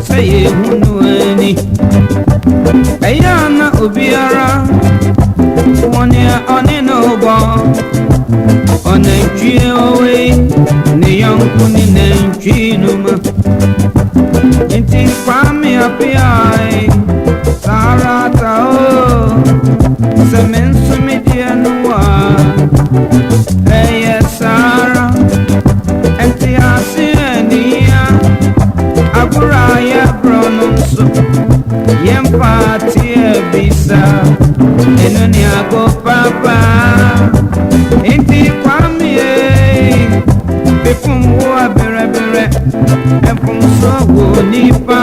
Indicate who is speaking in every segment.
Speaker 1: Say Hunuani Ayana Ubiara one year on in over on a GOA Neon Kunin and Ginuma Inti Kwame Api Sarata Semen Sumidia Noa Hey Sarah Enti Asiania Aburaya Brononso Yempati Bisa Enonia go papa Inti Kwame Befum Wa Bere Bere Efum So Nipa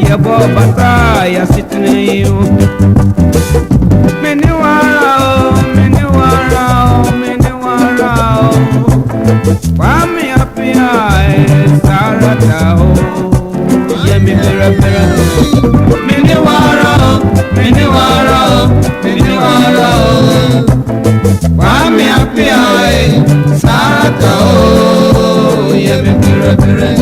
Speaker 1: Yabo Bataya Sitneyo Meniwara Kwame Apia Sarata Yemi Bere Bere Meniwara Kwame Apia Sarata Yemi Bere Bere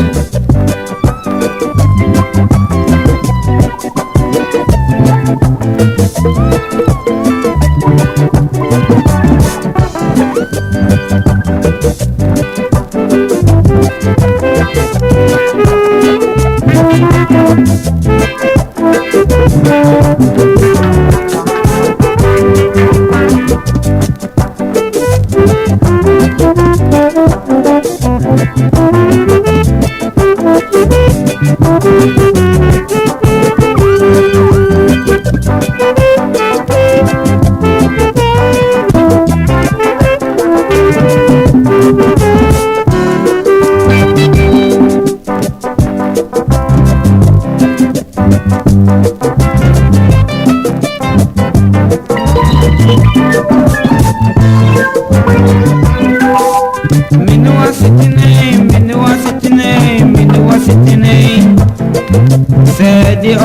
Speaker 1: Said you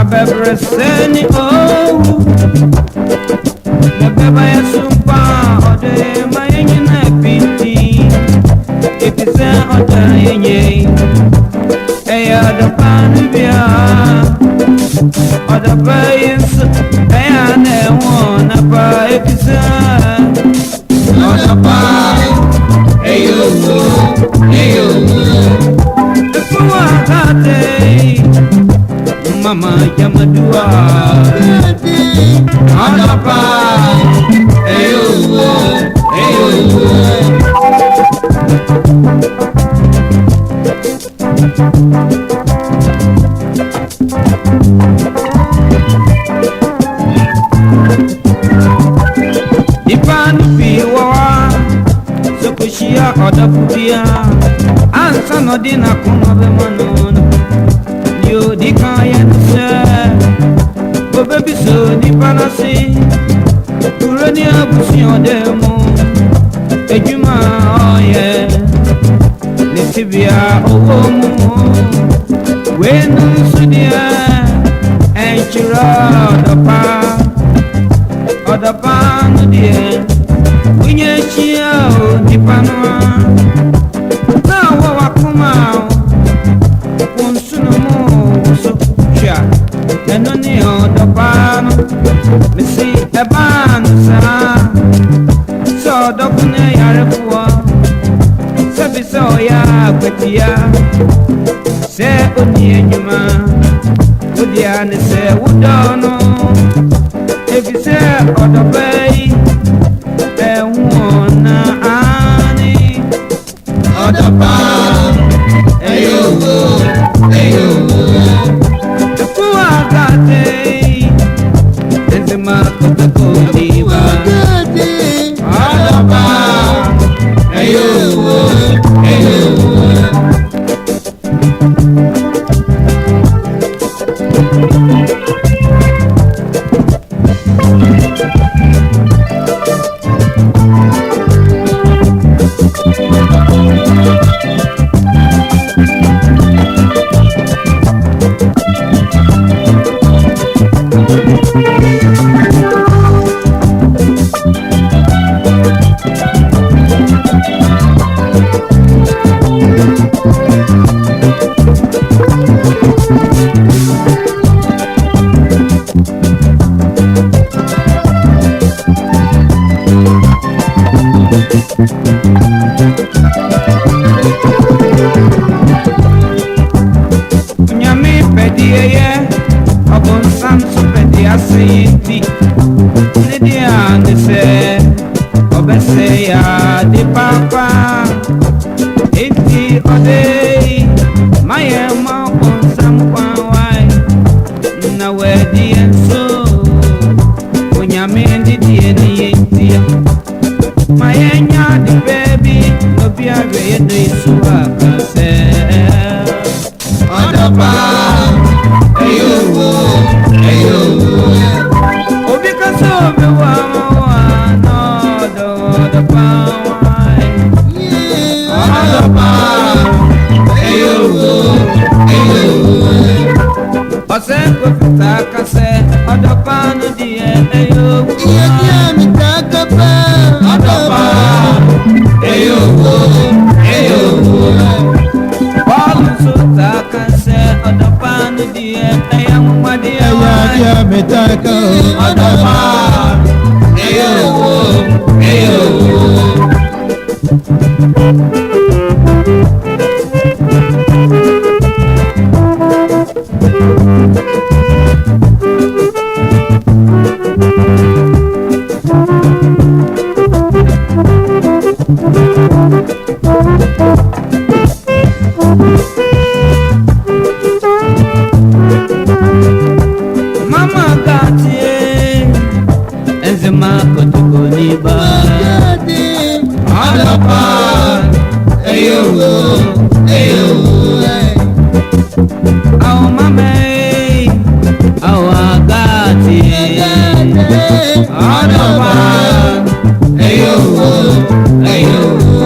Speaker 1: Abebra Seni oh Nabeba ya sumpa ode mayenye na pinti Ipise oda yenye Eya da panibia Oda bayins Eya ne wona pa ipise Oda pa Eyo Efuwa kate Mama Yamadua Anapa Eyo Ipani piwa Sokushia Odapubia Ansa Nodina Kunobe Manono Yo di kaya nse Bobebi so di panasi Ureni abusi odemo Ejuma oye Nisibia owo mu Wenu sudia Enchira Odapa nudie Winye chia o di panwa Na wawa kumao Kunsunumu Enoni odopano Missy Ebansa So dokune yarefuwa Sebi so ya kwetia Se uni enyuma Udiane se udono Ebi se odopei Ehuon Nyame pɛdeɛyɛ ɔbonsam so pɛde ase yɛnti ne deɛ a ne sɛ ɔbɛsɛ yɛ ade papa enti ɔde ma yɛn ma ɔbonsam kwan wae na wɔadi yɛn so onyame ndidiɛ ne yɛntia ma yɛnya ade pɛɛ bi na obiara yɛdɔ yi so aka sɛ
Speaker 2: Ọdọ̀pá eyowo eyowo.
Speaker 1: Obi kasa obi wa na ọdọ̀pá wáyé.
Speaker 2: Ọdọ̀pá eyowo eyowo.
Speaker 1: Ọ̀sẹ̀ kò fìtà kasẹ̀ ọdọ̀pá nu diẹ eyowo.
Speaker 2: Iye tí a mi ta kápá. Ọdọ̀pá eyowo eyowo.
Speaker 1: Bọ́ọ̀lù sọ̀tà kasẹ̀ ọdọ̀pá nu diẹ ẹ̀yà mọ̀mọ́dé wáyé.
Speaker 2: Ẹ̀yà mi ta ká. Ọdọ̀pá eyowo eyowo.
Speaker 1: Mama gatie enzema kotokoni ba.
Speaker 2: Ọdọ̀pá eyowo eyowo.
Speaker 1: Àwọn mama àwọn agatie
Speaker 2: Ọdọ̀pá eyowo eyowo.